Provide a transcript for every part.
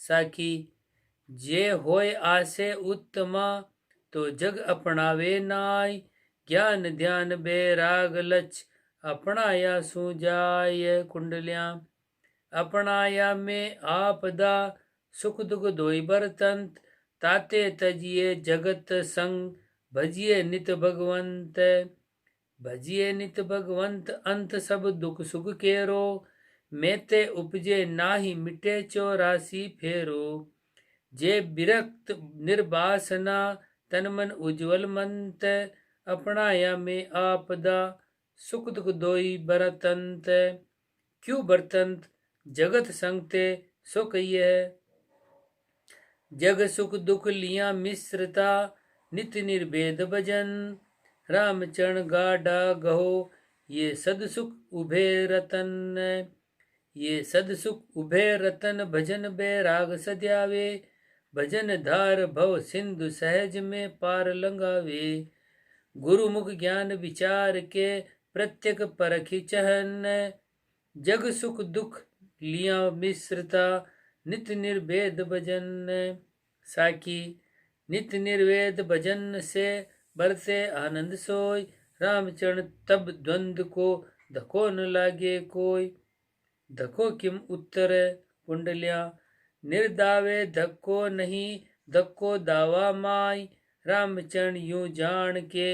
साखी जे होय आसे उत्तमा तो जग अपनावे नाय। ज्ञान ध्यान बैराग लच अपनाया सु जाय। कुंडलियां अपनाया में आपदा सुख दुख दोई बरतंत। ताते तजिए जगत संग भजिए नित भगवंत। भजिए नित भगवंत अंत सब दुख सुख केरो। मेते उपजे नाही मिटे 84 फेरो। जे विरक्त निर्वासना तन मन उज्ज्वल मंत। अपनाया में आपदा सुख दुख दोई बरतंत। क्यों बरतंत जगत संगते सो कहिए। जग सुख दुख लिया मिश्रता नित निर्भेद भजन। रामचरण गाढ़ा गहो ये सद सुख उभे रतन। ये सद सुख उभे रतन भजन बैराग सद्यावे। भजन धार भव सिंधु सहज में पार लंगावे। गुरुमुख ज्ञान विचार के प्रत्यक परखि चहन। जग सुख दुख लिया मिश्रता नित निर्भेद भजन। साखी नित निर्वेद भजन से बरसे आनंद सोय। रामचरण तब द्वंद को धको न लागे कोय। धको किम उत्तर कुंडलिया निर्दावे धक्को नहीं धक्को दावा माय। रामचरण यूं जान के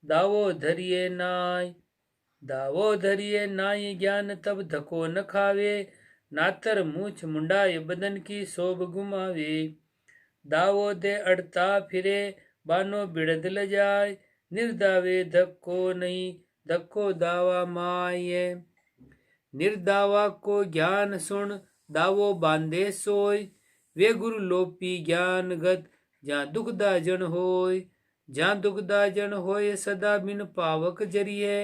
दावो धरिए नाय। दावो धरिए नाय ज्ञान तब धको न खावे। नातर मूछ मुंडाए बदन की शोभ गुमावे। दावो दे अड़ता फिरे बानो बिड़द ल जाय। निर्दावे धक्को नहीं धक्को दावा माय। निर्दावा को ज्ञान सुन दावो बांधे सोय। वे गुरु लोपी ज्ञान गत जहाँ दुखदा जन होय। जहाँ दुखदा जन होय सदा बिन पावक जरिए।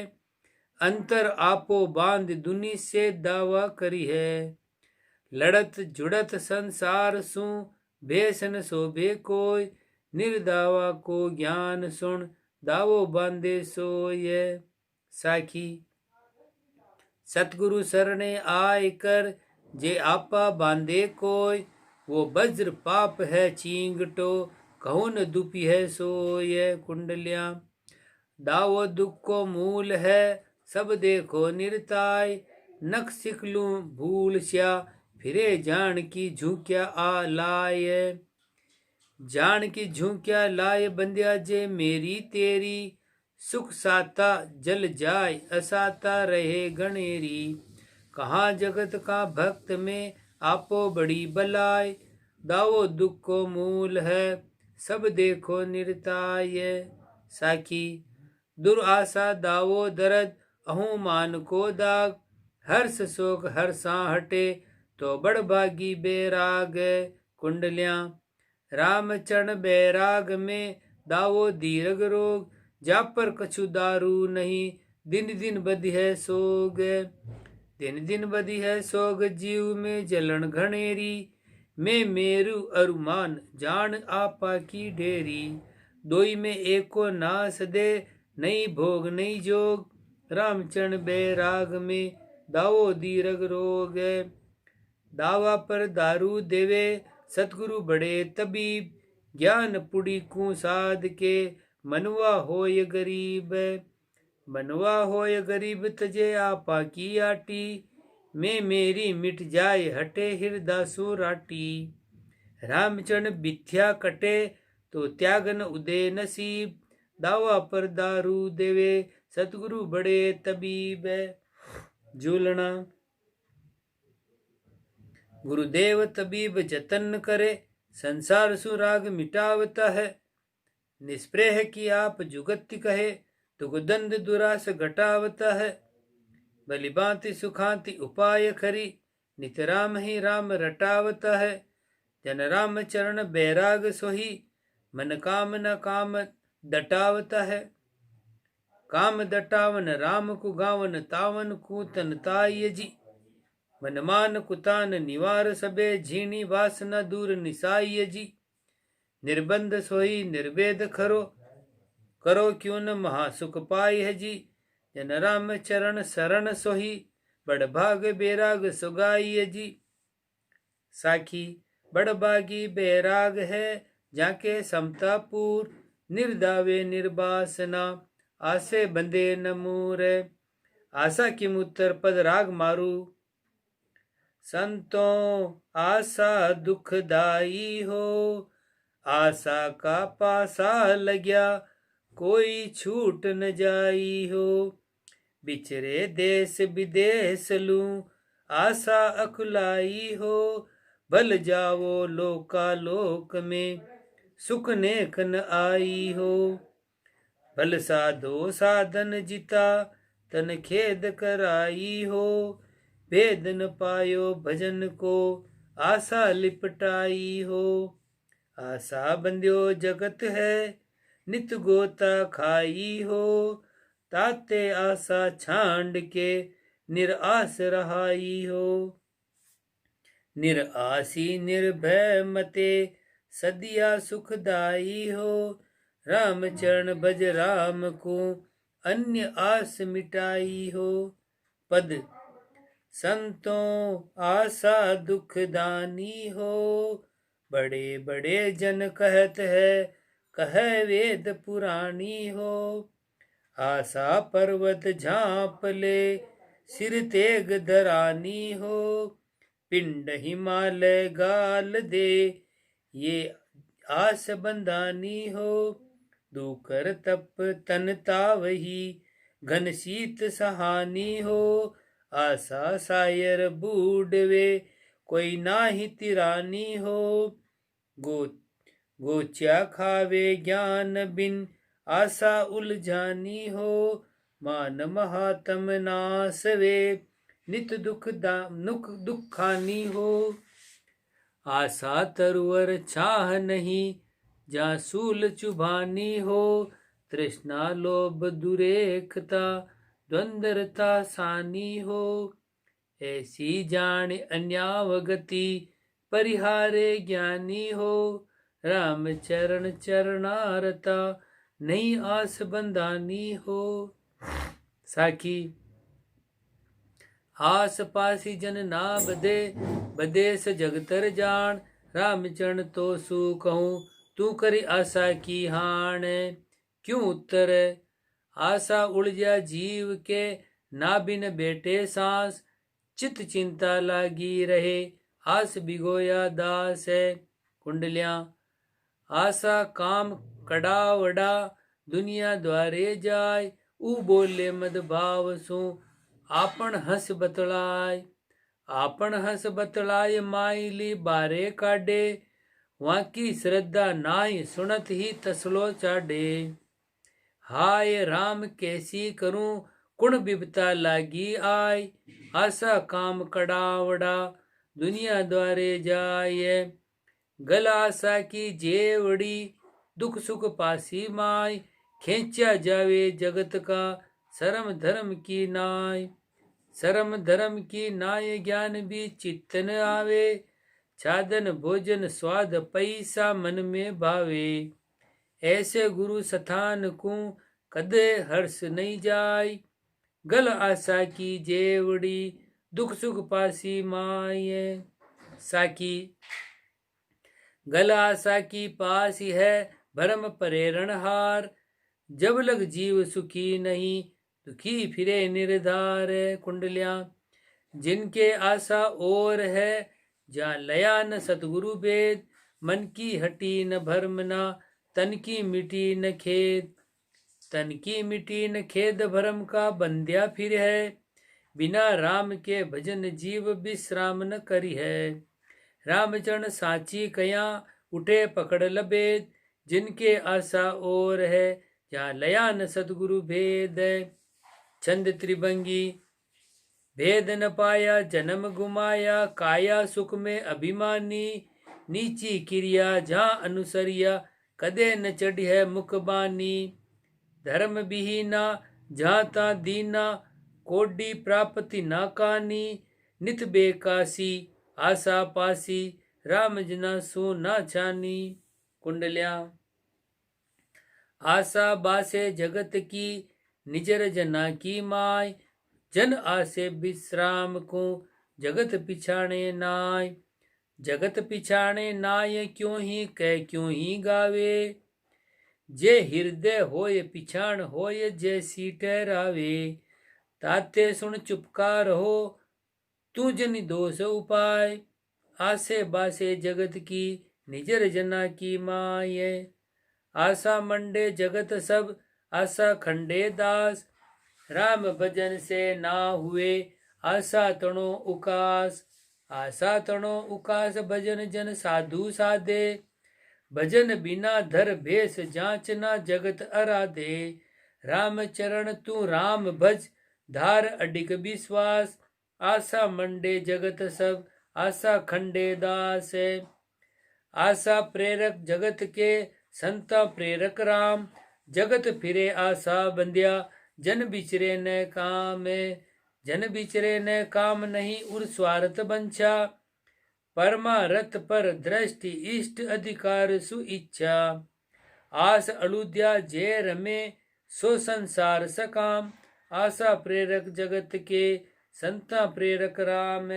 अंतर आपो बांध दुनि से दावा करी है। लड़त जुड़त संसार सु भेसन शोभे कोय। निर्दावा को ज्ञान सुन दावो बांधे सोय। साखी सतगुरु सरणे आय कर जे आपा बांधे कोय। वो वज्र पाप है चींगटो कहु न दुपी है सोय। कुंडलियां दावो दुख को मूल है सब देखो निरताय। नख सिखलू भूल स्या फिरे जान की झुक्या आ लाय। जान की झुक्या लाय बंध्या जे मेरी तेरी। सुख साता जल जाय असाता रहे गणेरी। कहाँ जगत का भक्त में आपो बड़ी बलाय। दावो दुख को मूल है सब देखो निरताय। साखी दुर्आशा दावो दरद अहू मान को दाग। हर्ष शोक हर्षा हटे तो बड़भागी बैराग। कुंडलियां रामचरण बैराग में दावो दीर्घ रोग। जा पर कछु दारू नहीं दिन दिन बधी है सोग। दिन दिन बधी है सोग जीव में जलन घनेरी। मैं मेरु अरुमान जान आपा की ढेरी। दोई में एको नास दे नहीं भोग नहीं जोग। रामचरण बैराग में दावो दीर्घ रोग। दावा पर दारू देवे सतगुरु बड़े तबीब। ज्ञान पुड़ी कु साध के मनवा होय गरीब। मनवा होय गरीब तजे आपा की आटी। मैं मेरी मिट जाए हटे हृदय सुराटी। रामचरण बिथ्या कटे तो त्यागन उदय नसीब। दावा पर दारू देवे सतगुरु बड़े तबीब। झूलना गुरुदेव तबीब जतन करे संसार सुराग मिटावता है। निष्प्रेह की आप जुगति कहे तुग दंड दुरास घटावता है। भली भांति सुखांति उपाय खरी नित राम ही राम रटावता है। जन राम चरण बैराग सोही मन काम न काम दटावता है। काम दटावन राम को गावन तावन को तन ताय जी। मन मान कुतान निवार सबे झीणी वासना दूर निसाय जी। निर्बंध सोई निर्वेद खरो करो क्यों न महासुख पाय है जी। जन राम चरण शरण सोही बड़ भाग बैराग सुगाई जी। साखी बड़बागी बैराग है जाके समतापुर, निर्दावे निर्बासना आसे बंदे न मूर। आशा की मूत्र पद राग मारू, संतों आशा दुखदाई हो, आशा का पासा लग्या कोई छूट न जाई हो। बिचरे देश विदेश लूं आशा अकुलाई हो, भल जावो लोकालोक में सुख नेक न आई हो। भल साधो साधन जिता तन खेद कराई हो, भेद न पायो भजन को आशा लिपटाई हो। आशा बंध्यो जगत है नित गोता खाई हो, ताते आशा छांड के निराश रहाई हो। निराशी निर्भय मते सदिया सुखदाई हो, राम चरण भज राम को अन्य आस मिटाई हो। पद संतों आशा दुखदानी हो, बड़े बड़े जन कहत है कह वेद पुरानी हो। आशा पर्वत झांप ले सिर तेग धरानी हो, पिंड हिमालय गाल दे ये आस बंदानी हो। दूकर तप तन तावही घन शीत सहानी हो, आशा सायर बूढ़वे कोई नाही तिरानी हो। गोच्या खावे ज्ञान बिन आशा उलझानी हो, मान महात्म नास वे नित दुखानी हो। आशा तरुवर छाह नहीं जा सूल चुभानी हो, तृष्णा लोभ दुरेखता द्वंद्वरता सानी हो। ऐसी जान अन्यावगति परिहारे ज्ञानी हो, राम चरण चरणारता नई आस बंदानी हो। साखी आस पासी जन ना बदे, बदे स जगतर जान, राम चरण तो सु कहूँ तू करी आशा की हाण। क्यों उत्तर आशा उलझा जीव के ना बिन बेटे सांस, चित चिंता लागी रहे आस बिगोया दास है। कुंडलियां आशा काम कड़ावड़ा दुनिया द्वारे जाय, ऊ बोले मद भाव सु आपन हस बतलाय। आपन हस बतलाय माइली बारे काडे, वहाँ की श्रद्धा नाई सुनत ही तसलो चाडे। हाय राम कैसी करूं कुण बिबता लागी आय, आशा काम कड़ावड़ा दुनिया द्वारे जाय। गल आशा की जेवड़ी दुख सुख पासी माय, खेचा जावे जगत का शरम धर्म की नाय। शरम धर्म की नाय ज्ञान भी चित्त न आवे, छादन भोजन स्वाद पैसा मन में भावे। ऐसे गुरु स्थान को कदे हर्ष नहीं जाय, गल आशा की जेवड़ी दुख सुख पासी माय। साकी गल आशा की पास है भरम प्रेरण हार, जब लग जीव सुखी नहीं दुखी फिरे निर्धार। कुंडलियां जिनके आशा और है जहाँ लया न सतगुरु वेद, मन की हटी न भरम न तन की मिटी न खेद। तन की मिटी न खेद भरम का बंध्या फिर है, बिना राम के भजन जीव विश्राम न करी है। रामचरण साची कया उठे पकड़ लबेद, जिनके आशा और है जहाँ लया न सतगुरु भेद। छंद त्रिभंगी भेद न पाया जन्म गुमाया, काया सुख में अभिमानी, नीची क्रिया जहाँ अनुसरिया कदे न चढ़ी है मुखबानी। धर्म विहीना जहाँ ता दीना, कोडी प्राप्ति ना कानी, नित बेकासी आशा पासी, राम जना सो ना छानी। कुंडलियां आशा बासे जगत की निजर जना की माय, जन आसे विश्राम को जगत पिछाणे नाय। जगत पिछाणे नाय क्यों ही कह क्यों ही गावे। जे हृदय होय पिछाण होय जैसी ठहरावे। ताते सुन चुपका रहो तू जनि दोष उपाय। आसे बासे जगत की निजर जना की माय। आशा मंडे जगत सब आशा खंडे दास। राम भजन से ना हुए आशा तणो उकास। आशा तणो उकास भजन जन साधु साधे। भजन बिना धर भेष जांचना जगत आराधे। राम चरण तू राम भज धार अडिग विश्वास। आशा मंडे जगत सब आशा खंडे दास। आशा प्रेरक जगत के संता प्रेरक राम। जगत फिरे आशा बंध्या जन बिचरे न काम। जन बिचरे न काम नहीं उर स्वार्थ बंछा। परमारथ पर दृष्टि इष्ट अधिकार सु इच्छा। आस अलुद्या जय रमे सो संसार सकाम। आशा प्रेरक जगत के संता प्रेरक राम।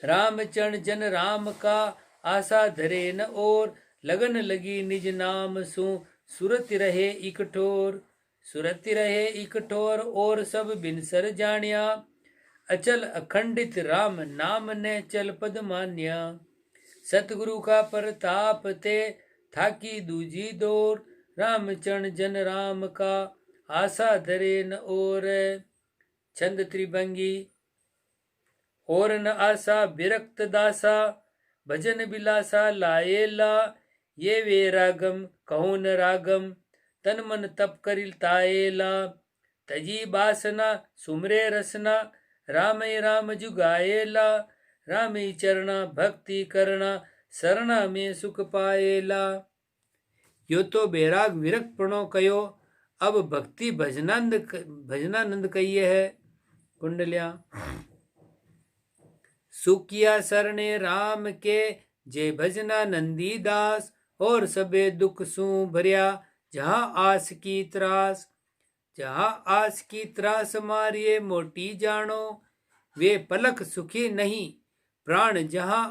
राम चरण जन राम का आशा धरे न और। लगन लगी निज नाम सु सुरति रहे इकठोर। सुरति रहे इकठोर और सब बिनसर जानिया। अचल अखंडित राम नाम ने चल पद मान्या। सतगुरु का प्रताप ते थाकी दूजी दौर। राम चरण जन राम का आशा धरे न और। छंद त्रिभंगी। और न आशा विरक्त दासा भजन बिलासा लाएला। ये वे रागम कहो न रागम तन मन तप करिल ताएला। तजी बासना सुमरे रसना राम राम जुगाएला। राम चरणा भक्ति करना शरणा में सुख पाएला। यो तो बैराग विरक्तपणो कयो अब भक्ति भजनानंद कहिए है। कुंडलिया। सुकिया सरणे राम के जय भजना नंदी दास। और सबे दुख सू भरिया जहाँ आस की त्रास। जहाँ आस की त्रास मारिए मोटी जानो। वे पलक सुखी नहीं प्राण जहाँ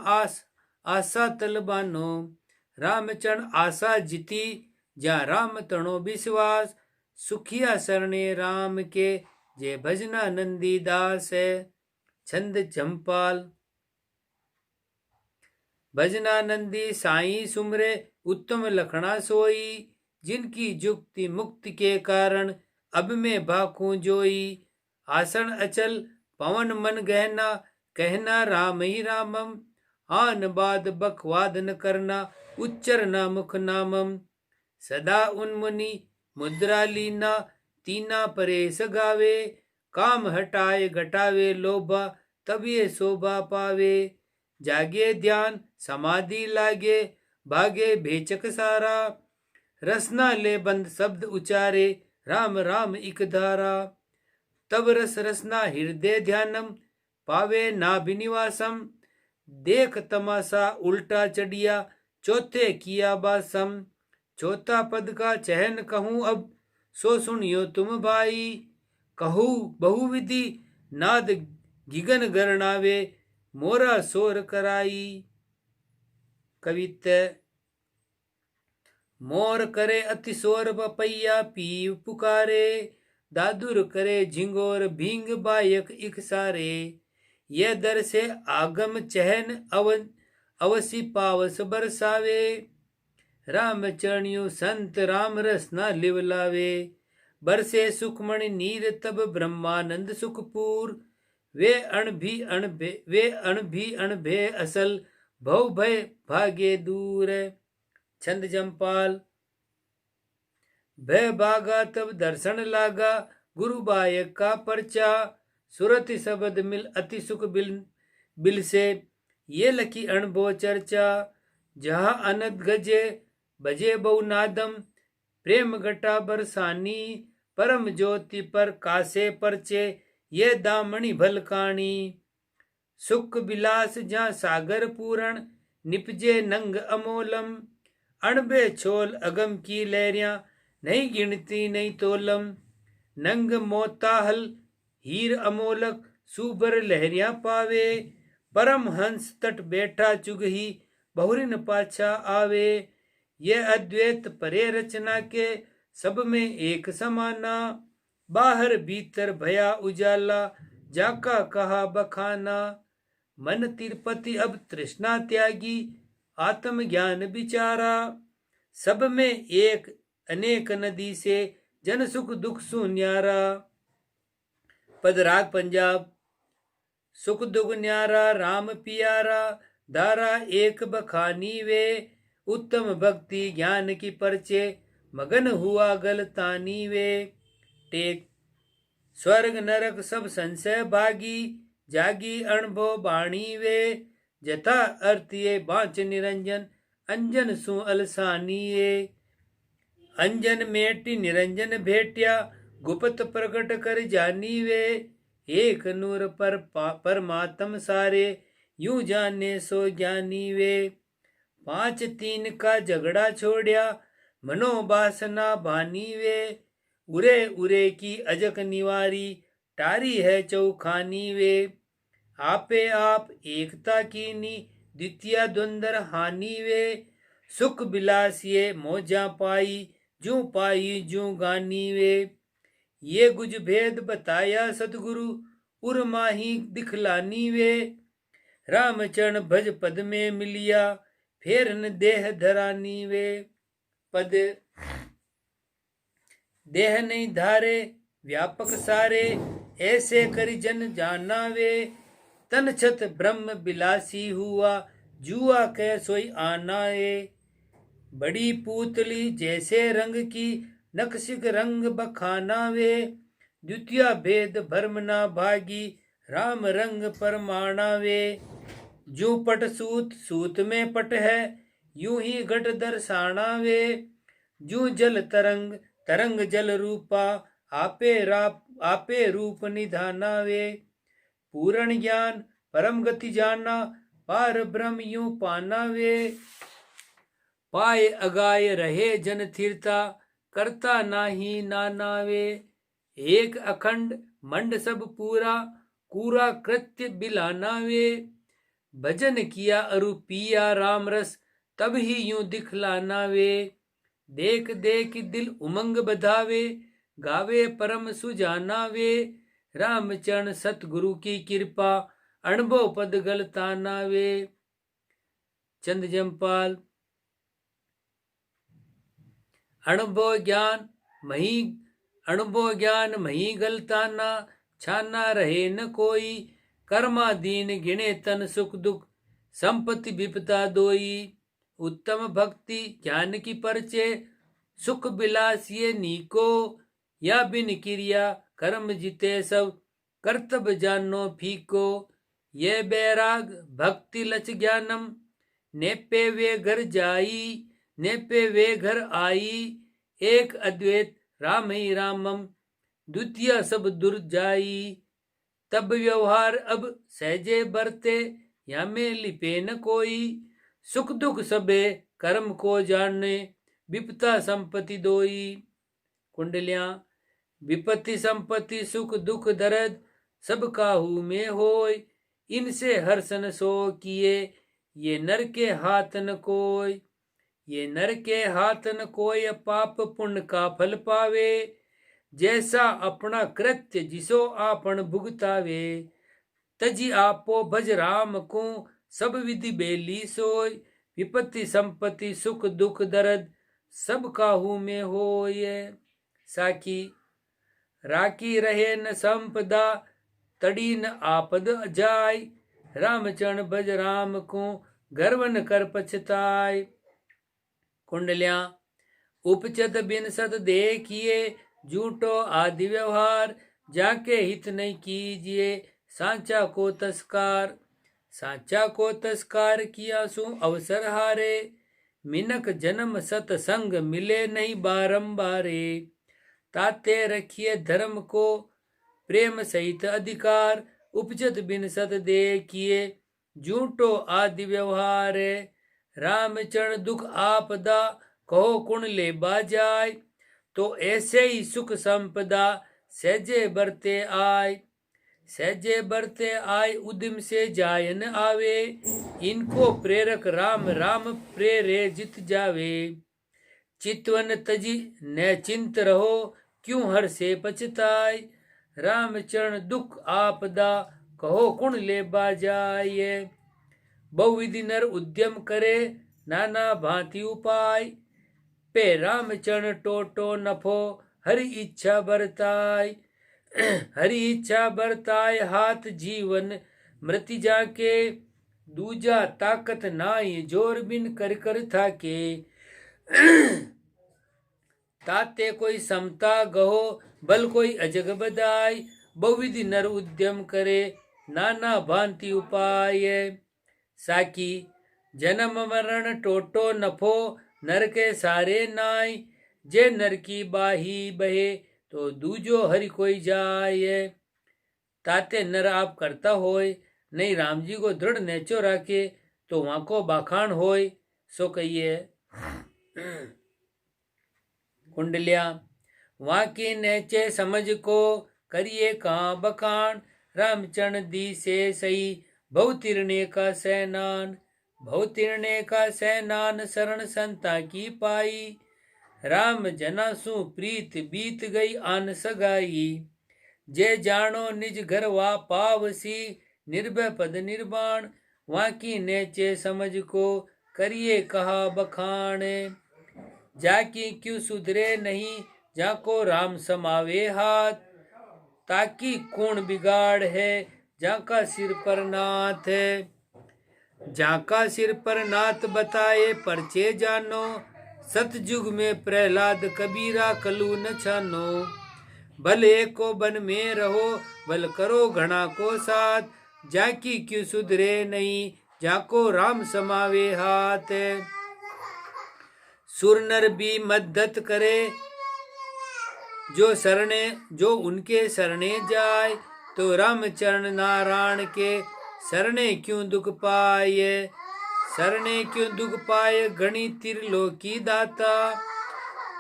आशा तलबानो। रामचरण आशा जिती जहाँ राम तणो विश्वास। सुखिया सरणे राम के जय भजना नंदी दास। छंद चंपाल। भजना नंदी साई सुमरे उत्तम लखना सोई। जिनकी जुक्ति मुक्ति के कारण अब में भाखू जोई। आसन अचल पवन मन गहना कहना राम ही रामम। आन बाद बकवाद न करना उच्चरना मुख नामम। सदा उन्मुनि मुद्रा लीना तीना परेश गावे। काम हटाए घटावे लोभा तब ये शोभा पावे। जागे ध्यान समाधि लागे भागे भेचक सारा। रसना ले बंद शब्द उचारे राम राम इक धारा। तब रस रसना हृदय ध्यानम पावे ना बिनिवासम। देख तमाशा उल्टा चढ़िया चौथे किया बासम। चौथा पद का चहन कहूं अब सो सुनियो तुम भाई। कहूं बहुविधि नाद गिगन गरणावे मोरा सोर कराई। कवित्त। मोर करे अतिशोर बपैया पीव पुकारे। दादुर करे झिंगोर भींग बायक इकसारे। ये दर से आगम चहन अवसी पावस बरसावे। राम चरणियो संत राम रसना लिवलावे। बरसे सुखमणि नीर तब ब्रह्मानंद सुखपूर। वे अण भी अणभे असल भव भय भागे दूर। छंद जंपाल। भय भागा तब दर्शन लागा गुरु बायक का परचा। सुरति शब्द मिल अति सुख बिल से ये लकी अणभो चर्चा। जहाँ अनद गजे बजे बहु नादम प्रेम घटा बरसानी। परम ज्योति पर कासे परचे ये दामणि भलकाणी। सुख बिलास जहाँ सागर पूरण निपजे नंग अमोलम। अणबे छोल अगम की लहरियां नहीं गिनती नहीं तोलम। नंग मोताहल हीर अमोलक सुबर लहरियां पावे। परम हंस तट बैठा चुगही बहुरिन पाछा आवे। ये अद्वैत परे रचना के सब में एक समाना। बाहर भीतर भया उजाला जाका कहा बखाना। मन तिरुपति अब तृष्णा त्यागी आत्म ज्ञान विचारा। सब में एक अनेक नदी से जन सुख दुख सुन्यारा। पद राग पंजाब। सुख दुख न्यारा राम पियारा धारा एक बखानी वे। उत्तम भक्ति ज्ञान की परचे मगन हुआ गलतानी वे। टेक। स्वर्ग नरक सब संशय भागी जागी अनुभव बाणी वे। जथा अर्थ ये बांच निरंजन अंजन सु अलसानी ये। अंजन मेटी निरंजन भेटिया गुप्त प्रकट कर जानी वे। एक नूर पर परमात्म सारे यूं जाने सो ज्ञानी वे। 5-3 का झगड़ा छोड़िया मनोवासना भानी वे। उरे उरे की अजक निवारी टारी है चौखानी वे। आपे आप एकता कीनी द्वितीय द्वंद्व हानि वे। सुख विलास ये मौजा पाई जू गानी वे। ये गुज भेद बताया सतगुरु उर माही दिखलानी वे। रामचरण भज पद में मिलिया फेर न देह धरानी वे। पद। देह नहीं धारे व्यापक सारे ऐसे करी जन जाना वे। तन छत ब्रह्म बिलासी हुआ जुआ कह सोई आना है। बड़ी पूतली जैसे रंग की नक्शिक रंग बखाना वे। द्वितीय भेद भर्म ना भागी राम रंग परमाणा वे। जू पट सूत सूत में पट है यूं ही घट दर्शाना वे। जू जल तरंग तरंग जल रूपा आपे रूप निधाना वे। पूर्ण ज्ञान परम गति जाना पार ब्रह्म यूं पाना वे। पाए अगाय रहे जन थिरता करता नाही नाना वे। एक अखंड मंड सब पूरा कूरा कृत्य बिलाना वे। भजन किया अरु पिया राम रस तब ही यूं दिखलाना वे। देख देख दिल उमंग बधावे गावे परम सुजाना वे। रामचरण सतगुरु की कृपा अनुभव पद गलताना वे। चंद जमपाल। अनुभव ज्ञान मही गलताना छाना रहे न कोई। कर्मादीन गिने तन सुख दुख संपत्ति विपदा दोई। उत्तम भक्ति ज्ञान की परचे सुख विलास ये नीको। या बिन क्रिया कर्म जिते सब कर्तव्य जानो फीको। ये बैराग भक्ति लच ज्ञानम नेपे वे घर जाई नेपे वे घर आई। एक अद्वैत राम ही रामम द्वितीय सब दूर जाई। तब व्यवहार अब सहजे बरते या में लिपे न कोई। सुख दुख सबे कर्म को जानने विपता संपत्ति दोई। कुंडलियां। विपत्ति संपत्ति सुख दुख दर्द सब काहू में होय। इनसे हर्षन सो किए ये नर के हाथ न कोय। ये नर के हाथ न कोय पाप पुण्य का फल पावे। जैसा अपना कृत्य जिसो आपन भुगतावे। तजी आपो भज राम को सब विधि बेली सोय। विपत्ति संपत्ति सुख दुख दर्द सब काहू में होय। साखी। राखी रहे न संपदा तड़ी न आपद जाय। रामचरण भज राम को गर्व न कर पछताय। कुंडलियां। उपचत बिन सत देखिए झूठो आदि व्यवहार। जाके हित नहीं कीजिए सांचा को तस्कार। सांचा को तस्कार किया सु अवसर हारे। मिनक जन्म सतसंग मिले नहीं बारंबारे। ताते रखिए धर्म को प्रेम सहित अधिकार। उपजत बिन सत देखिए झूठो आदि व्यवहार। रामचरण दुख आपदा कहो कुण ले बाजाय। तो ऐसे ही सुख संपदा सहजे बरते आय। सहजे बरते आय उद्यम से जायन आवे, इनको प्रेरक राम राम प्रेरे जित जावे। चितवन तजी न चिंत रहो, क्यों हर से पछताय, राम चरण दुख आपदा कहो कुण ले बाजाय। बहुविधि नर उद्यम करे, नाना भांति उपाय, पे राम चरण टोटो नफो हरि इच्छा बरताय। हरि इच्छा बरताय हाथ जीवन मृति जाके, दूजा ताकत नाई जोर बिन कर कर थाके। ताते कोई समता गहो, बल कोई अजग बदाय, बहुविधि नर उद्यम करे, नाना भांति उपाय। साकी जन्म मरण टोटो नफो, नर के सारे नाय, जे नर की बाही बहे, तो दूजो हरि कोई जाय। ताते नर आप करता होय, नहीं राम जी को दृढ़ नेचो राखे, तो वहां को बाखान होय, सो कहिए। कुंडलिया वहां की नेचे समझ को, करिए कहाँ बखान, रामचरण दी से सही, बहुतीर्णे का सैनान। बहुतीर्णे का सैनान शरण संता की पाई, राम जना सु प्रीत बीत गई आन सगाई। जे जानो निज घर वा पावसी, निर्भय पद निर्वाण, वहां की नेचे समझ को, करिए कहा बखान। जाकी क्यों सुधरे नहीं, जाको राम समावे हाथ, ताकि कौन बिगाड़ है, जाका सिर पर नाथ है। जाका सिर पर नाथ बताए परचे जानो, सतयुग में प्रहलाद कबीरा कलू न छानो। भले को बन में रहो, बल करो घना को साथ, जाकी क्यों सुधरे नहीं, जाको राम समावे हाथ। सुर नर भी मदद करे, जो उनके शरणे जाय, तो राम चरण नारायण के, शरणे क्यों दुख पाए। शरणे क्यों दुख पाए, गणी त्रिलोकी दाता,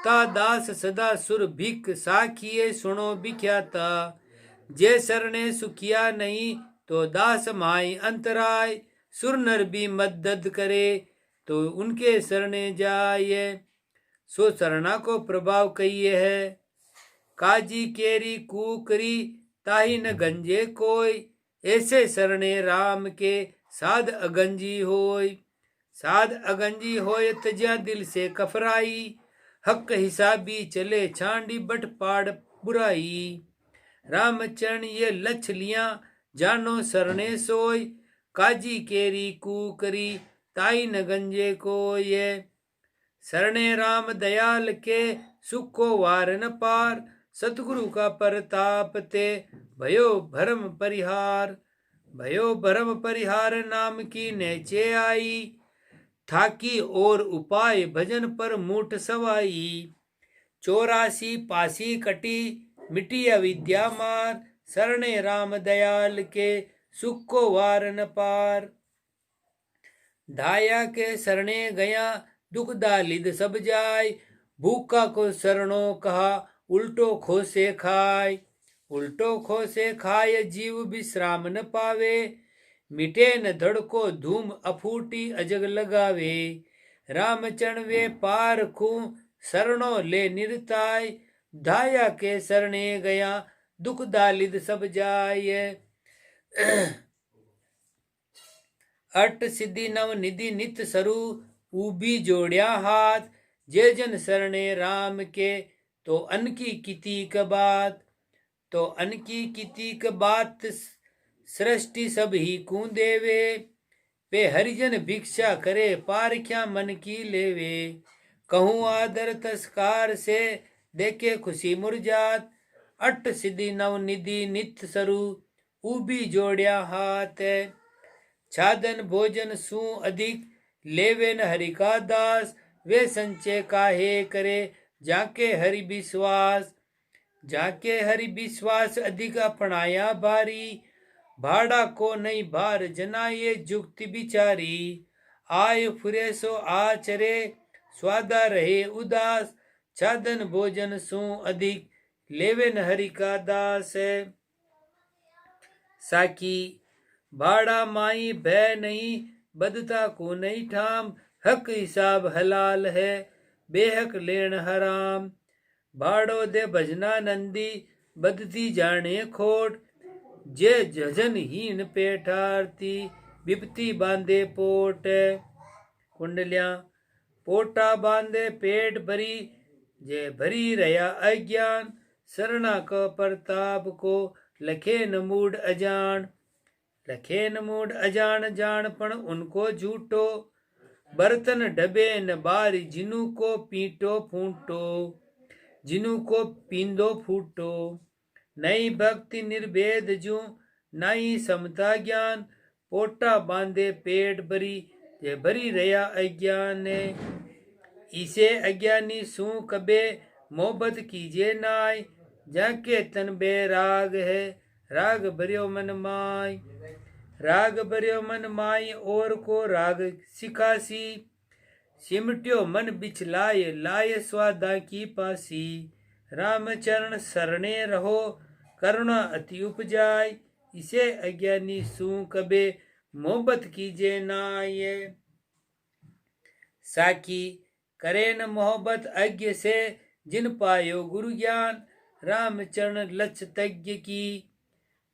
ता दास सदा सुर भिख साखिए सुनो बिख्याता। जे शरणे सुखिया नहीं, तो दास माई अंतराय, सुर नर भी मदद करे, तो उनके शरणे जाए। सो शरणा को प्रभाव कहिए है, काजी केरी कुकरी ताही न गंजे कोई, ऐसे शरणे राम के साध अगंजी होय। साध अगंजी होय तज्या दिल से कफराई, हक हिसाबी चले छांडी बट पाड़ बुराई। रामचरण ये लछ लिया जानो शरणे सोय, काजी केरी कुकरी ताई न गंजे को ये। शरणे राम दयाल के सुख को वार न पार, सतगुरु का परताप ते भयो भरम परिहार। भयो भरम परिहार नाम की नेचे आई, थाकी और उपाय भजन पर मूठ सवाई। 84 पासी कटी मिटी अविद्या मार, शरणे राम दयाल के सुख को वार न पार। धाया के शरणे गया दुख दालिद सब जाय, भूखा को शरणों कहा उल्टो खोसे खाय। उल्टो खोसे खाय जीव विश्राम न पावे, मिटे न धड़को धूम अफूटी अजग लगावे। रामचरण वे पार खू शरणों ले निरताय, धाया के शरणे गया दुख दालिद सब जाय। अट सिद्धि नव निधि नित सरु ऊबी जोड़िया हाथ, जे जन शरणे राम के तो अनकी किती क बात। तो अनकी किती क बात सृष्टि सब ही कू देवे, पे हरिजन भिक्षा करे पारख्या मन की लेवे। कहूँ आदर तस्कार से देखे खुशी मुरजात, अट सिद्धि नव निधि नित सरु ऊबी जोड़िया हाथ। छादन भोजन सु अधिक लेवे न हरि का दास, वे संचय काहे करे जाके हरि विश्वास। जाके हरि विश्वास अधिक अपनाया भारी, भाड़ा को नहीं भार जनाये जुक्ति बिचारी। आय फुरे सो आचरे स्वादा रहे उदास, छादन भोजन सु अधिक लेवे न हरि का दास। साकी भाड़ा माई भय नहीं, बदता को नहीं ठाम, हक हिसाब हलाल है, बेहक लेन हराम। भाड़ो दे भजना नंदी, बदती जाने खोट, जे जजन हीन पेठारती, विपति बांधे पोट। कुंडलियां पोटा बांधे पेट भरी, जे भरी रया अज्ञान, शरणा क प्रताप को, लखे न मूड अजान। लखे न मूड अजान जान पण उनको झूठो, बर्तन डबे न बारी, जिनु को पीटो फूटो, जिनु को पींदो फूटो। नई भक्ति निर्भेद जू, नाई समता ज्ञान, पोटा बांधे पेट भरी, ये भरी रया अज्ञान। इसे अज्ञानी सू कबे, मोहब्बत कीजे नाय, जाके तन बेराग है, राग भरियो मन माय। राग भरियो मन माय, और को राग सिखासी, सिमट्यो मन बिचलाय, लाय स्वादा की पासी। राम चरण शरणे रहो, करुणा अति उपजाय, इसे अज्ञानी सू कबे, मोहब्बत कीजे नाय। साकी करे न मोहब्बत अज्ञ से, जिन पायो गुरु ज्ञान, राम चरण लक्ष तज्ञ की,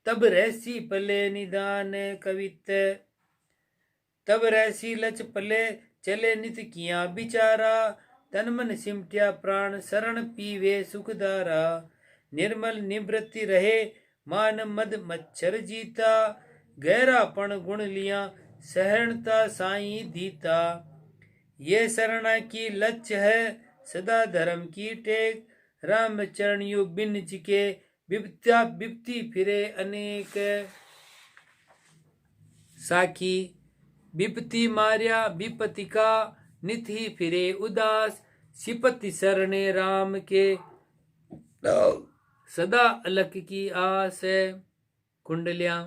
तब रहसी पले निदान। कवित तब रहसी लच पले, चले नित किया बिचारा, तन मन सिमटिया प्राण, शरण पीवे सुखदारा। निर्मल निवृत्ति रहे, मान मद मच्छर जीता, गहरापण गुण लिया, सहनता साई दीता। ये शरणा की लक्ष्य है, सदा धर्म की टेक, राम चरण यु बिन चिके, विपत्या विपत्ति फिरे अनेक। साखी विपत्ति मार्या विपत्ति का, नित ही फिरे उदास, सिपति शरणे राम के, सदा अलख की आस है। कुंडलियां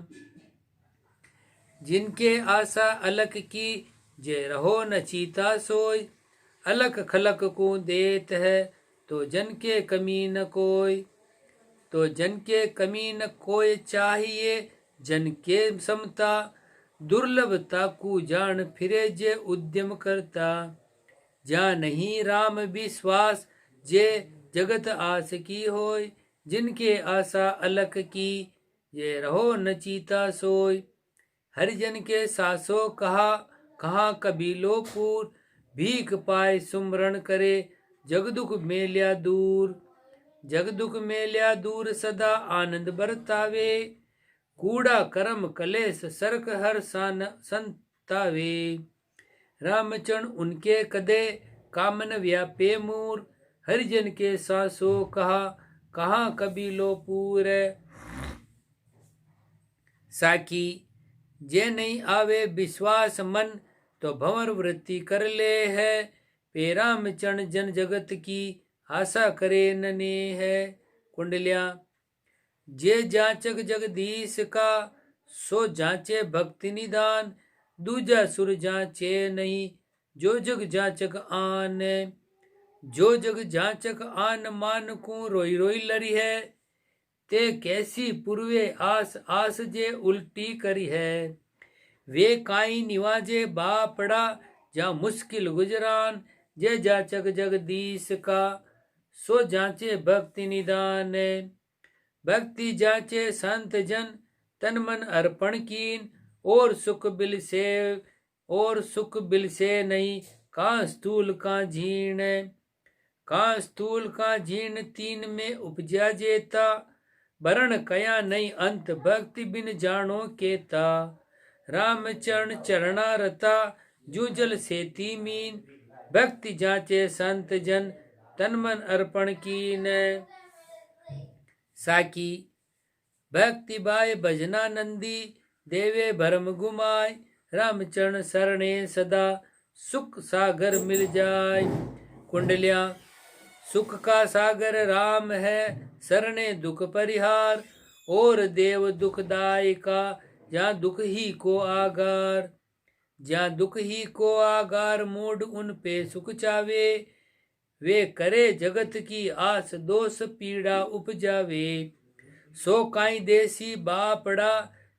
जिनके आशा अलख की, जे रहो न चीता सोय, अलख खलक को देत है, तो जन के कमी न कोय। तो जन के कमी न कोय चाहिए, जन के समता, दुर्लभता को जान फिरे जे उद्यम करता। जा नहीं राम विश्वास, जे जगत आस की होय, जिनके आशा अलख की, ये रहो न चीता सोय। हरिजन के सासो कहा, कहाँ कबीलो पूर, भीख पाए सुमरण करे, जग दुख मेल्या दूर। जग दुख मेल्या दूर, सदा आनंद बरतावे, कूड़ा कर्म कलेश सरक हर संतावे। रामचरण उनके कदे, कामन व्यापे मूर, हरिजन के सासो कहा, कहाँ कबीलो पूर। साकी जे नहीं आवे विश्वास मन, तो भंवर वृत्ति कर ले है, पे रामचरण जन जगत की, आशा करे नने है। कुंडलियां जे जांचक जगदीश का, सो जांचे भक्ति निदान, दूजा सुर जांचे नहीं, जो जग जांचक आन। जो जग जांचक आन मान को, रोई रोई लरी है, ते कैसी पूर्वे आस, आस जे उल्टी करी है। वे काई निवाजे बापड़ा, जा मुश्किल गुजरान, जे जाचक जगदीश का, सो जांचे भक्ति निदान। भक्ति जांचे संत जन, तन मन अर्पण कीन, और सुख बिल से नहीं, का स्थूल का झीण। का स्थूल का झीण तीन में उपजा जेता, वरण कया नहीं अंत, भक्ति बिन जानो केता। राम चरण चरणा रता, जूजल सेती मीन, भक्ति जांचे संत जन, तन मन अर्पण कीन। साकी भक्ति बाय भजना नंदी, देवे भरम गुमाय, राम चरण शरणे सदा, सुख सागर मिल जाय। कुंडलियां सुख का सागर राम है, शरणे दुख परिहार, और देव दुखदाय का, जहाँ दुख ही को आगार। जहाँ दुख ही को आगार, मूड उन पे सुख चावे, वे करे जगत की आस, दोष पीड़ा उपजावे। सो काई देसी बापड़ा,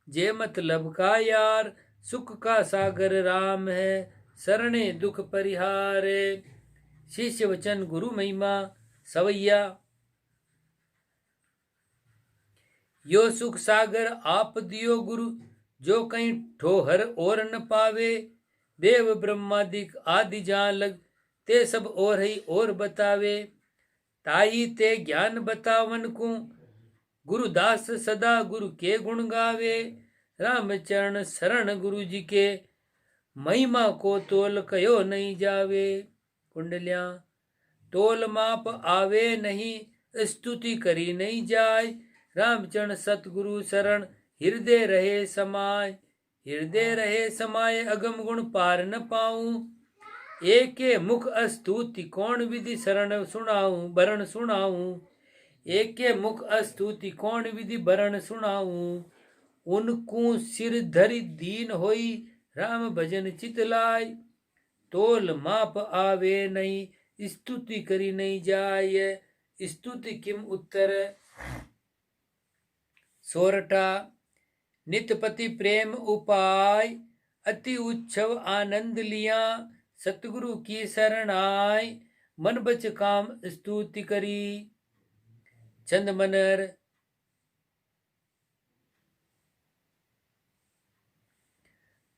जे मतलब का यार, सुख का सागर राम है, सरणे दुख परिहारे। शिष्य वचन गुरु महिमा सवैया। यो सुख सागर आप दियो गुरु, जो कहीं ठोहर और न पावे। देव ब्रह्मादिक आदि जान लग, ते सब और ही और बतावे। ताई ते ज्ञान बतावन को, गुरुदास सदा गुरु के गुण गावे। राम चरण शरण गुरु जी के, महिमा को तोल कयो नहीं जावे। कुंडलियां तोल माप आवे नहीं, स्तुति करी नहीं जाय। रामचरण सतगुरु शरण, हृदय रहे समाय। हृदय रहे समाय, अगम गुण पार न पाऊं। एके मुख अस्तुति कौन विधि शरण सुनाऊं बरण सुनाऊं। एके मुख अस्तुति कौन विधि बरण सुनाऊं। उनको सिर धरि दीन होई, राम भजन चित लाय। तोल माप आवे नहीं, स्तुति करी नहीं जाय। स्तुति किम उत्तर। सोरठा नितपति प्रेम उपाय, अति उत्सव आनंद लिया। सतगुरु की शरण आय, मन बच काम स्तुति करी। चंद मनर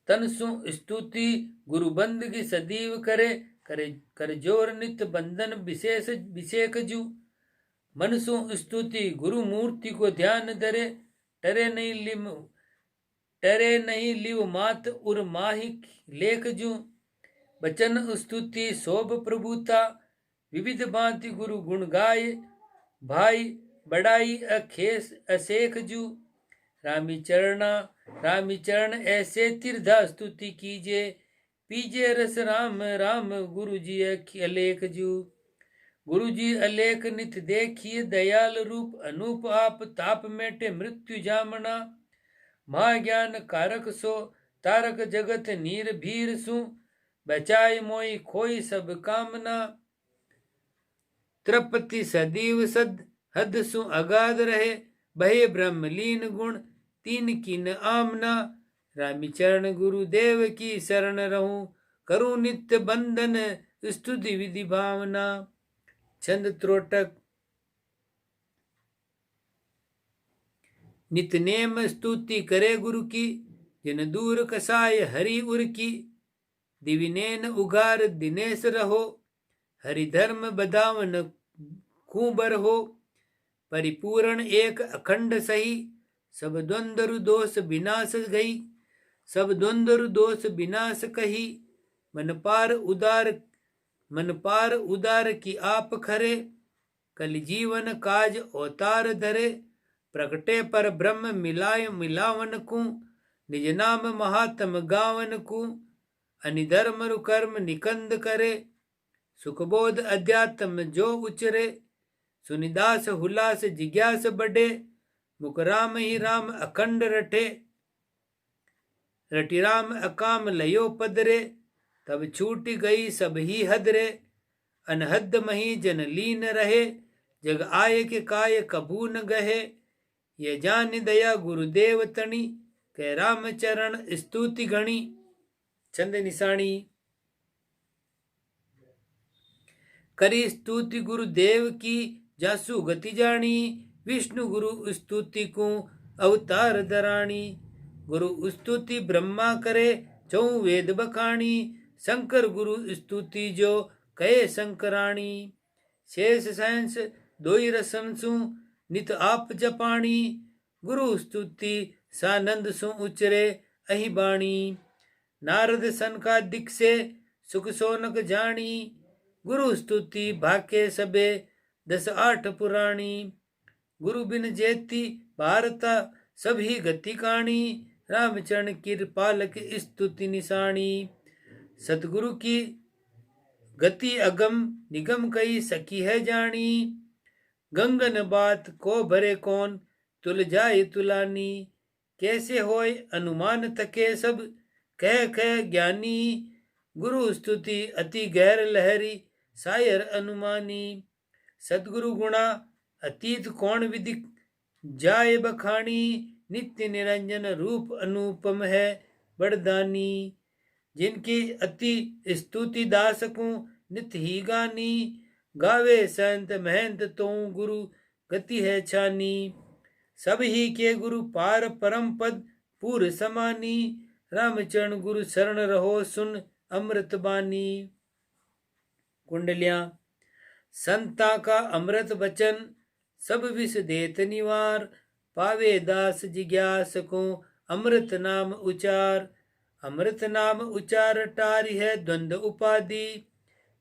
तन सु स्तुति, गुरु बंद की सदैव करे। करे कर जोर नित बंधन विशेष विषेक जू। मन सु स्तुति गुरु मूर्ति को ध्यान धरे। टरे नहीं लिव मात उर माही लेख जू। बचन स्तुति शोभ प्रभुता, विविध भांति गुरु गुण गाय। भाई बड़ाई अखेस असेख जू। रामी चरण ऐसे तीर्धा स्तुति कीजे। पीजे रस राम राम गुरु जी अलेख जू। गुरु जी अलेख नित देखिए, दयाल रूप अनूप आप। ताप मेटे मृत्यु जामना, महाज्ञान कारक सो। तारक जगत नीर भीर सु, बचाई मोई खोई सब कामना। त्रपति सदैव सद हद सु अगाध रहे। भय ब्रह्मलीन गुण, तीन किन आमना। रामी चरण गुरुदेव की शरण रहूं, करूं नित्य बंधन स्तुति विधि भावना। छंद त्रोटक नित नेम स्तुति करे गुरु की, जिन दूर कसाय हरि उर की। दिविनेन उगार दिनेश रहो, हरि धर्म बधावन खूबर हो। परिपूर्ण एक अखंड सही, सब द्वंद्व दोष विनाश गई। सब द्वंद्व दोष विनाश कही, मन पार उदार की आप खरे। कल जीवन काज अवतार धरे, प्रगटे पर ब्रह्म मिलावन को। निज नाम महात्म गावन को, अनिधर्म कर्म निकंद करे। सुखबोध अध्यात्म जो उचरे, सुनिदास हुलास जिज्ञास बढ़े। मुख राम ही राम अखंड रटे, रटि राम अकाम लयो पदरे। तब छूट गई सब ही हदरे, अनहद मही जन लीन रहे। जग आय के काय कबू न गहे, ये जान दया गुरुदेव तणी। कह राम चरण स्तुति गणी। छंद निशाणी करी स्तुति गुरुदेव की, जासु गति जानी। विष्णु गुरु स्तुति को अवतार धराणी। गुरु स्तुति ब्रह्मा करे, चौ वेद बखाणी। शंकर गुरु स्तुति जो कहे शंकराणी। शेष सहंस दोई रसम सु, नित आप जपाणी। गुरु स्तुति सानंद सु उचरे अहि बाणी। नारद सनका दिक से, सुख सोनक जानी। गुरु स्तुति भाके सबे, 10-8 पुराणी। गुरु बिन जेती भारता, सभी गति काणी। रामचरण कृपालक स्तुति निशाणी। सतगुरु की गति अगम, निगम कई सकी है जानी। गंगन बात को भरे कौन, तुल जाए तुलानी। कैसे होय अनुमान तके सब, कह ज्ञानी। गुरु स्तुति अति गहर लहरी, सायर अनुमानी। सदगुरु गुणा अतीत कौन विधि जाय बखानी। नित्य निरंजन रूप अनुपम है बड़दानी। जिनकी अति स्तुति दास को नित ही गानी, गावे संत महंत तो गुरु गति है छानी। सब ही के गुरु पार परम पद पूर समानी, रामचरण गुरु शरण रहो सुन अमृत बानी। कुंडलियां। संता का अमृत वचन सब विष देत निवार, पावे दास जिज्ञास को अमृत नाम उचार। अमृत नाम उचार टारी है द्वंद उपाधि,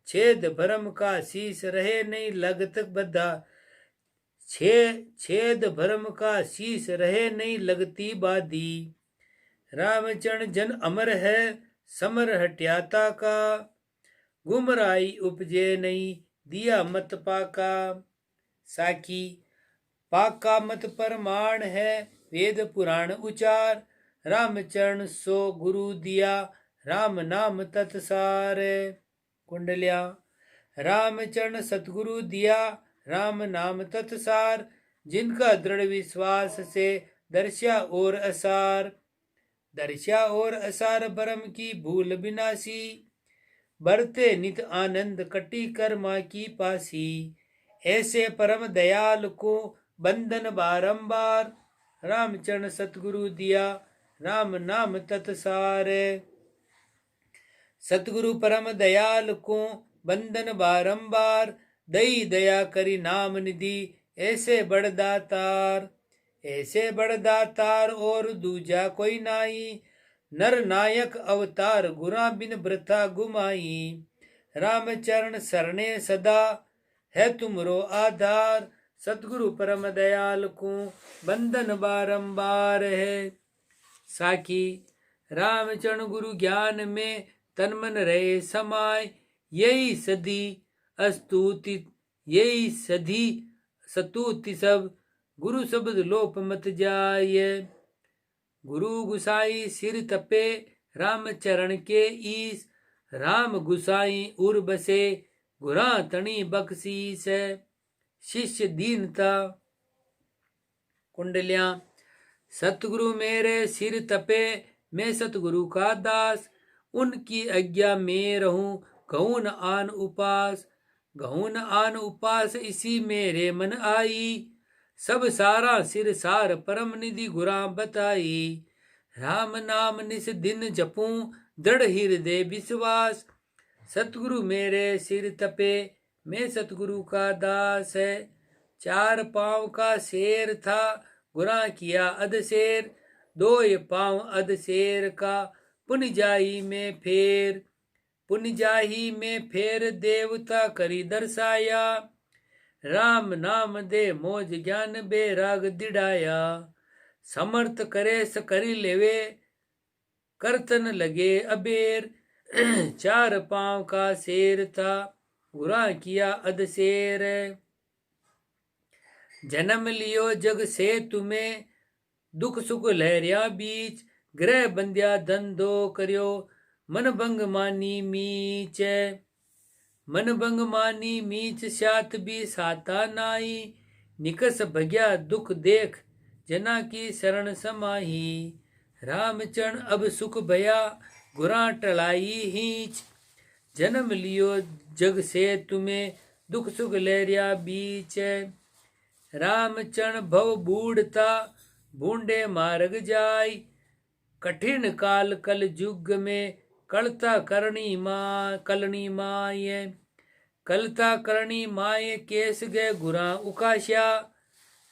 छेद भरम का शीश रहे नहीं लगत बद्धा। छेद भरम का शीश रहे नहीं लगती बाधी। रामचरण जन अमर है समर हट्याता का, गुमराई उपजे नहीं दिया मत पाका। साखी। पाका मत परमाण है वेद पुराण उचार, रामचरण सो गुरु दिया राम नाम तत्सार। कुंडलिया। रामचरण सतगुरु दिया राम नाम तत्सार, जिनका दृढ़ विश्वास से दर्शा और असार। दर्शा और असार बरम की भूल विनाशी, बरते नित आनंद कटी कर्मा की पासी। ऐसे परम दयाल को बंधन बारंबार, रामचरण सतगुरु दिया राम नाम तत्सार। सतगुरु परम दयाल को बंधन बारंबार, दई दया करी नाम निधि ऐसे बड़ दातार। ऐसे बड़ दातार और दूजा कोई नाई, नर नायक अवतार गुरा बिन वृथा गुमाई। रामचरण सरणे सदा है तुमरो आधार, सतगुरु परम दयाल को बंधन बारंबार है। साखी। रामचरण गुरु ज्ञान में तन मन रहे समाय, यही सदी अस्तुति यही सधी स्तुति सब, गुरु शब्द लोप मत जाय। गुरु गुसाई सिर तपे राम चरण के ईस, राम गुसाई उर बसे गुरा तणी बख्शीस। शिष्य दीनता। कुंडलियां। सतगुरु मेरे सिर तपे मैं सतगुरु का दास, उनकी आज्ञा में रहूं कहूं न आन उपास। कहूं न आन उपास इसी मेरे मन आई, सब सारा सिर सार परम निधि गुरा बताई। राम नाम निस दिन जपूं दृढ़ हृदय विश्वास, सतगुरु मेरे सिर तपे मैं सतगुरु का दास है। चार पांव का शेर था गुरा किया अध शेर, दो ये पांव अध शेर का पुन जाई में फेर। पुन जाही में फेर देवता करी दर्शाया, राम नाम दे मोज ज्ञान बेराग दिड़ाया। समर्थ करे सकरी लेवे करतन लगे अबेर, चार पांव का शेर था गुरा किया अध शेर। जन्म लियो जग से तुम्हें दुख सुख लहरिया बीच, ग्रह बंध्या धंधो करियो मन भंग मानी मीच। मन भंग मानी मीच सात भी साता नाई, निकस भग्या दुख देख जना की शरण समाही। रामचरण अब सुख भया गुरा टलाई हीच, जन्म लियो जग से तुम्हें दुख सुख लहरिया बीच। रामचरण भव बूढ़ता बूंडे मार्ग जाय, कठिन काल कल युग में कलता करनी माय। कलता करनी माय केस गए गुरा उकाशा,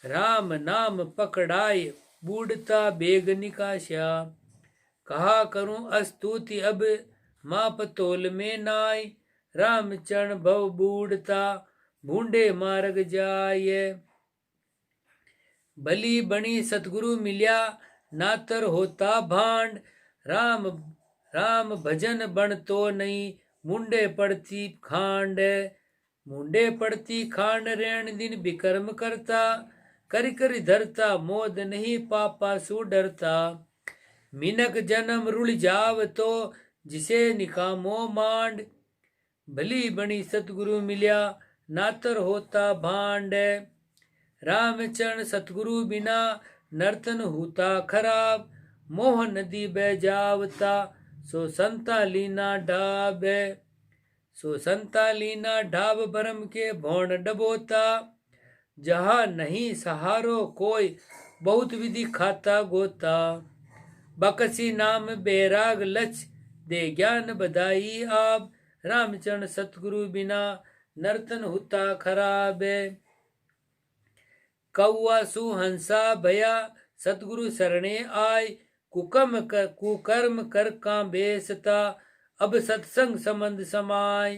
राम नाम पकड़ाय बूढ़ता बेग निकाशा। कहा करूं अस्तुति अब माप तोल में नाय, रामचरण भव बूढ़ता बूंडे मार्ग जाय। भली बनी सतगुरु मिल्या नातर होता भांड, राम भजन बन तो नहीं मुंडे पड़ती खांड। मुंडे पड़ती खांड रेण दिन विक्रम करता, करी करी धरता मोद नहीं पापा सु डरता। मिनक जन्म रुल जाव तो जिसे निकामो मांड, भली बनी सतगुरु मिल्या नातर होता भांड। रामचरण सतगुरु बिना नर्तन होता खराब, मोह नदी बह जावता, सो संता लीना ढाब है। सो संता लीना ढाब भरम के भौण डबोता, जहाँ नहीं सहारो कोई, बहुत विधि खाता गोता। बकसी नाम बैराग लच, दे ज्ञान बधाई आप, रामचरण सतगुरु बिना, नर्तन होता खराब है। कौआ सुहंसा भया, सतगुरु शरणे आय, कुकर्म कर का बेसता, अब सत्संग संबंध समाय।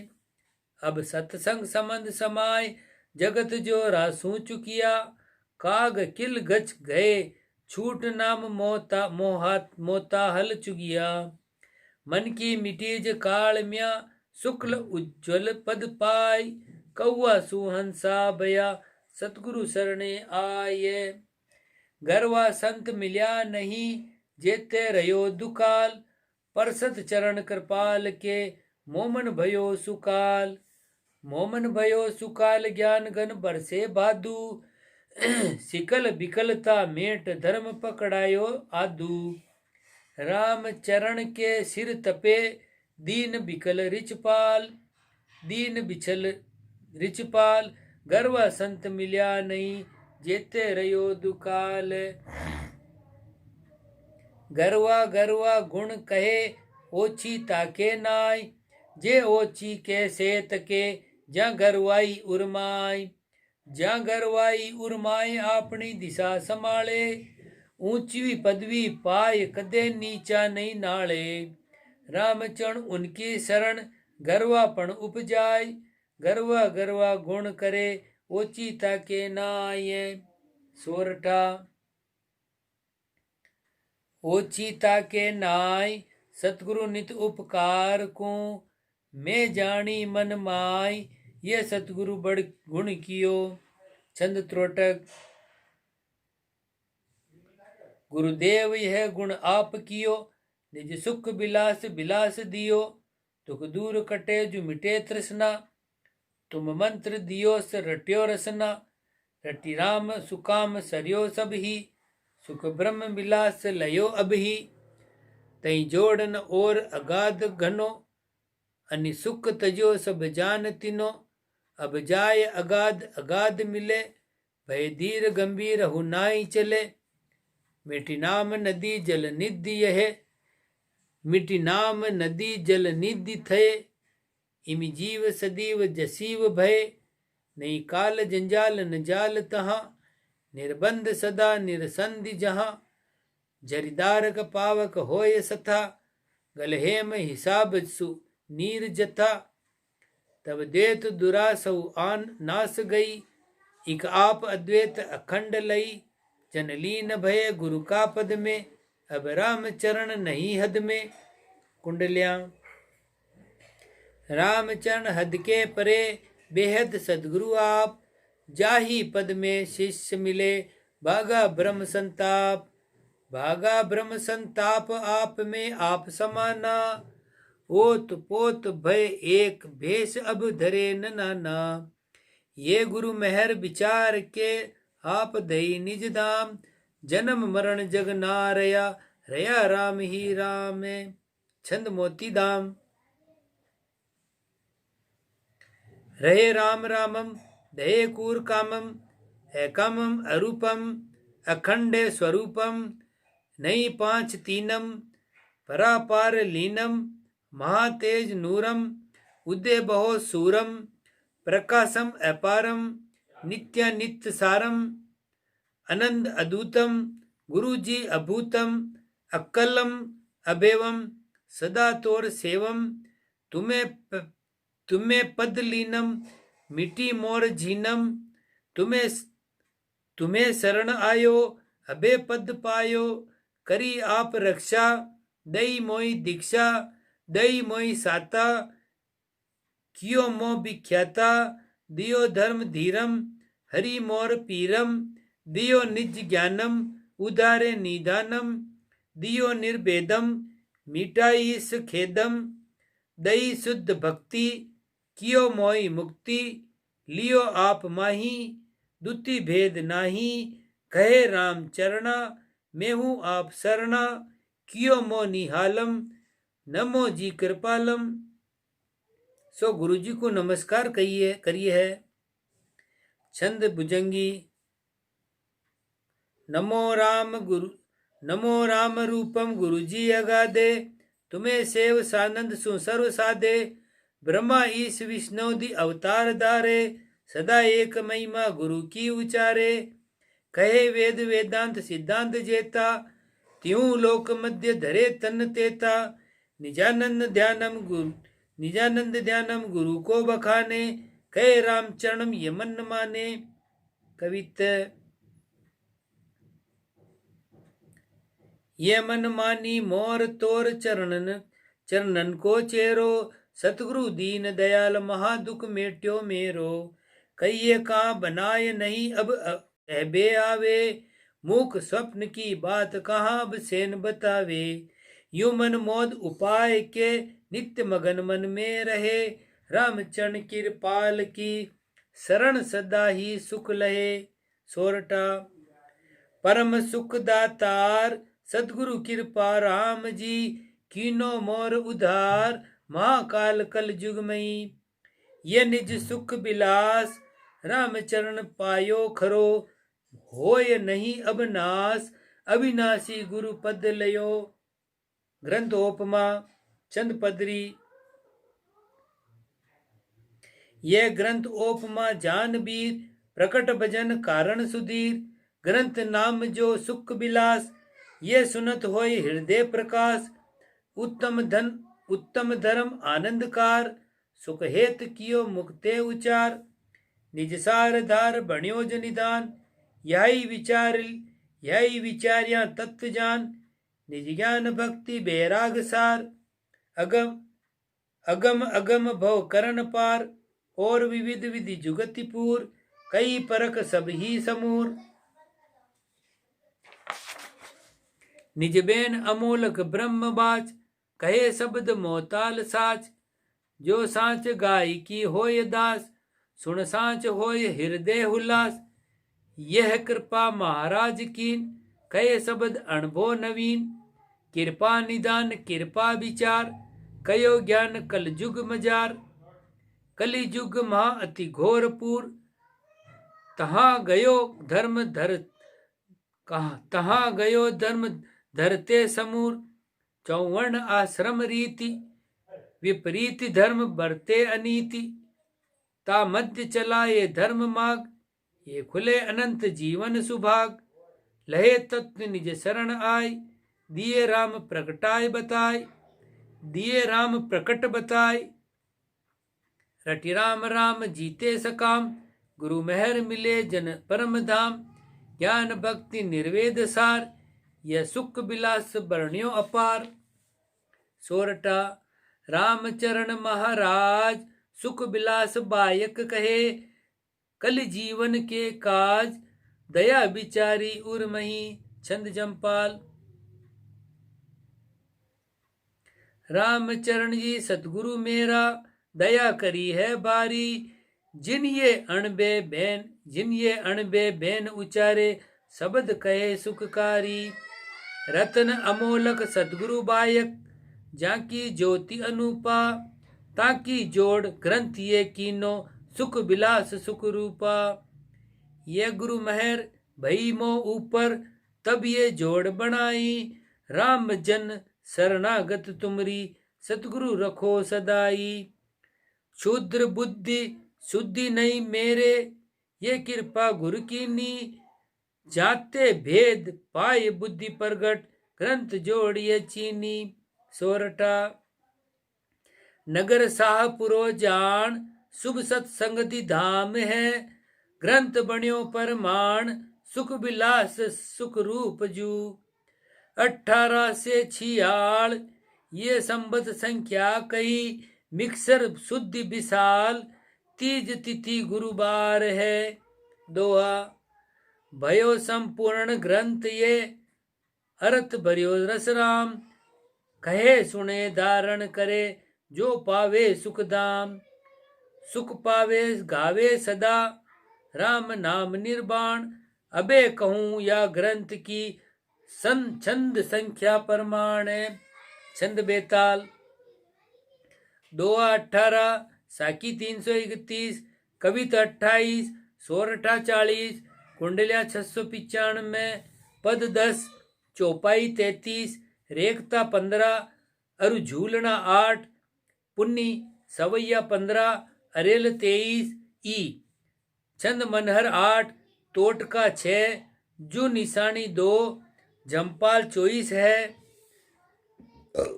अब सत्संग संबंध समाय, जगत जो रासू चुकिया, काग किल गच गए, छूट नाम मोता हल चुगिया। मन की मिटीज काल म्या, शुक्ल उज्ज्वल पद पाय, कौआ सुहंसा भया, सतगुरु शरणे आये। गरवा संत मिल्या नहीं, जेते रयो दुकाल, परसत चरण कृपाल के, मोमन भयो सुकाल। मोमन भयो सुकाल, ज्ञान गन बरसे बादू, सिकल बिकलता मेट, धर्म पकड़ायो आदू। राम चरण के सिर तपे, दीन बिकल रिचपाल, दीन बिछल रिचपाल, गरवा संत मिल्या नहीं, जेते रयो दुकाल। गरवा गरवा गुण कहे, ओछी ताके नाय, जे ओछी के सेत के, जा गरवाई उर्माय। जा गरवाई उर्माय, अपनी दिशा संभाले, ऊंची पदवी पाए, कदे नीचा नहीं नाले। रामचरण उनकी शरण, गरवापन उपजाय, गरवा गरवा गुण करे, ओची ताके नाये। सोरठा ओची ताके नाय, सतगुरु नित उपकार को, मैं जानी मन माय, ये सतगुरु बड़ गुण कियो। छंद त्रोटक। गुरुदेव यह गुण आप कियो, निज सुख बिलास बिलास दियो, दुख दूर कटे जो मिटे तृष्णा, तुम मंत्र दियो से रट्यो रसना, रटि राम सुकाम सरयो सब ही, सुख ब्रह्म बिलास लयो अब ही। तई जोड़न और अगाध घनो, अनि सुख तजो सब जान तिनो, अब जाय अगाध अगाध मिले, भय धीर गंभीर हु नाई चले। मिटी नाम नदी जल निधि है, मिटी नाम नदी जल निधि थे, इमि जीव सदीव जसीव भय, नहीं काल जंजाल न जाल तहाँ, निर्बंध सदा निरसंधि जहाँ, जरिदारक पावक होय सथा, गलहेम हिसाब सु नीर जथा। तब देत दुरासौ आन नास गई, इक आप अद्वैत अखंड लई, जनलीन भय गुरु का पद में, अब राम चरण नहीं हद में। कुंडलियां। राम चरण हद के परे, बेहद सदगुरु आप, जाही पद में शिष्य मिले, भागा ब्रह्म संताप। भागा ब्रह्म संताप, आप में आप समाना, ओत पोत भय एक भेष अब धरे न नाना। ये गुरु मेहर विचार के, आप दई निज धाम, जन्म मरण जग ना रया, रया राम ही राम। छंद मोती धाम। रहे राम रामम, दये कूर कामम, एकमम अरूपम, अखंडे स्वरूपम, नई पांच तीनम, परापार लीनम, महातेज नूरम, उदय बहो सूरम, प्रकाशम अपारम, नित्य सारम, अनंद अदूतम, गुरु जी अभूतम, अक्कलम अभेवम, सदा तोर सेवम, तुम्हें पद लीनम, मिटी मोर झीनम, तुम्हें शरण आयो, अभे पद पायो, करी आप रक्षा, दई मोई दीक्षा, दई मोई साता, कियो मो विख्याता, दियो धर्म धीरम, हरि मोर पीरम, दियो निज ज्ञानम, उदारे निदानम, दियो निर्भेदम, मिटाई इस खेदम, दई शुद्ध भक्ति, कियो मोई मुक्ति, लियो आप माही, दुति भेद नाही, कहे राम चरणा मैं हूँ आप सरना, कियो मो निहालम नमो जी कृपालम। सो गुरु जी को नमस्कार करिए है। छंद भुजंगी। नमो राम रूपम गुरु जी अगाधे, तुम्हें सेव सानंद सु सर्व साधे। ब्रह्मा ईश विष्णु दी अवतार धारे, सदा एक महिमा गुरु की उचारे। कहे वेद वेदांत सिद्धांत जेता, त्यों लोक मध्य धरे तन तेता। निजानंद ध्यानम गुरु को बखाने, कहे राम चरणम ये मन माने। कविता। ये मन मानी मोर तोर चरणन को चेरो, सतगुरु दीन दयाल महादुख मेट्यो मेरो। कहिए का बनाए नहीं अब बे आवे, मुख स्वप्न की बात कहाँ अब सेन बतावे। यू मन मोद उपाय के नित्य मगन मन में रहे, रामचरण कृपाल की शरण सदा ही सुख लहे। सोरठा। परम सुख दातार सतगुरु कृपा राम जी, कीनो मोर उधार महाकाल कल युग मई। ये निज सुख बिलास रामचरण पायो खरो, होय नहीं अब नास अविनाशी गुरु पद लयो। ग्रंथोपमा चंद पदरी। यह ग्रंथ ओपमा जानबीर, प्रकट भजन कारण सुधीर। ग्रंथ नाम जो सुख बिलास, ये सुनत होय हृदय प्रकाश। उत्तम धर्म आनंदकार, सुख हेत कियो मुक्ते उचार। निज सार धार बण्यो जो निदान, यही विचार्या तत्व जान। निज ज्ञान भक्ति बैराग सार, अगम भव करन पार। और विविध विधि जुगतिपूर, कई परक सब ही समूर। निज बेन अमोलक ब्रह्म बाच, कहे शब्द मोताल साच। जो सांच गाय की होय दास, सुन सांच होय हृदय हुलास। यह कृपा महाराज कीन, कहे शब्द अनुभव नवीन। कृपा निदान कृपा विचार, कयो ज्ञान कल जुग मजार। कलि युग महा अति घोरपुर, तहाँ गयो धर्म धरते समूर। 54 आश्रम रीति, विपरीत धर्म बरते अनीति। ता मध्य चला ये धर्म मार्ग, ये खुले अनंत जीवन सुभाग। लहे तत्व निज शरण आय, दिए राम प्रकट बताय। रटि राम जीते सकाम, गुरु मेहर मिले जन परम धाम। ज्ञान भक्ति निर्वेद सार, यह सुख बिलास वर्ण्यो अपार। सोरठा। रामचरण महाराज सुख बिलास बायक कहे, कल जीवन के काज दया बिचारी उर्मही। छंद जमपाल। रामचरण जी सतगुरु मेरा, दया करी है बारी। जिन ये अणबे बैन उचारे, शब्द कहे सुखकारी। रतन अमोलक सतगुरु बायक, जाकी ज्योति अनुपा। ताकि जोड़ ग्रंथ ये कीनो, सुख बिलास सुख रूपा। ये गुरु मेहर भई मो ऊपर, तब ये जोड़ बनाई। राम जन शरणागत तुमरी, सतगुरु रखो सदाई। क्षुद्र बुद्धि शुद्धि नहीं मेरे, ये कृपा गुरु कीनी। जाते भेद पाए बुद्धि प्रगट, ग्रंथ जोड़िए चीनी। सोरठा। नगर साहपुरो जान, शुभ सत्संगति धाम है। ग्रंथ बण्यो परमाण, सुख बिलास सुख रूप जू। 18 से 46 ये संबत संख्या कही। मिक्सर शुद्धि विशाल, तीज तिथि गुरुवार है। दोहा। भयो संपूर्ण ग्रंथ ये, अर्थ भरियो रस राम। कहे सुने धारण करे, जो पावे सुख धाम। सुख पावे गावे सदा, राम नाम निर्वाण। अबे कहूँ या ग्रंथ की छंद संख्या प्रमाण है। छंद बेताल, दोहा 18, साकी 331, कविता 28, सोरठा 40, कुंडलिया 695, पद 10, चौपाई 33, रेखता 15, अरु झूलना 8, पुन्नी सवैया 15, अरेल 23, ई छंद मनहर 8, तोटका 6, जू निशानी 2, जम्पाल 24 है,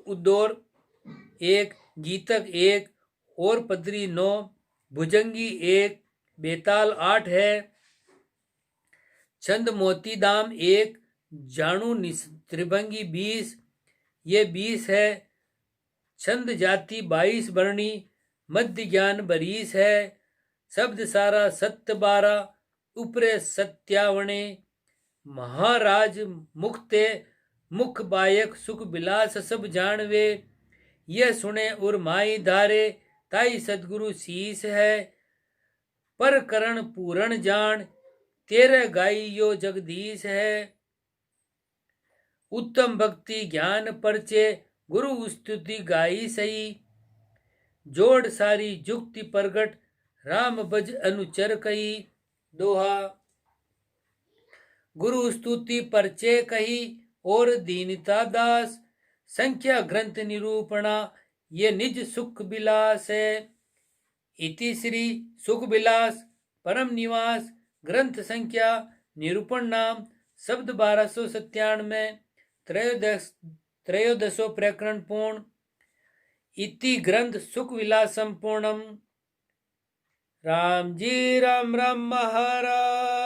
उद्दौर 1, गीतक 1, और पदरी 9, भुजंगी 1, बेताल 8 है। छंद मोती दाम 1, जाणु त्रिभंगी 20, ये 20 है। छंद जाति 22 वर्णी, मध्य ज्ञान 22 है। शब्द सारा सत्य 12, उपरे 57, महाराज मुक्ते मुख बायक सुख बिलास सब जानवे, यह सुने उर माई धारे, ताई सदगुरु शीस है। पर करण पूरण जान, तेरे गाई यो जगदीश है। उत्तम भक्ति ज्ञान परचे, गुरु स्तुति गाई सही, जोड़ सारी जुक्ति प्रगट, राम भज अनुचर कही। दोहा, गुरु स्तुति परचे कही, और दीनता दास, संख्या ग्रंथ निरूपणा, ये निज सुख बिलास है। इति श्री सुख बिलास परम निवास ग्रंथ संख्या निरूपण नाम शब्द 1297, त्रयोदशो प्रकरण पूर्ण। इति ग्रंथ सुख विलासम पूर्णम। राम जी राम राम महाराज।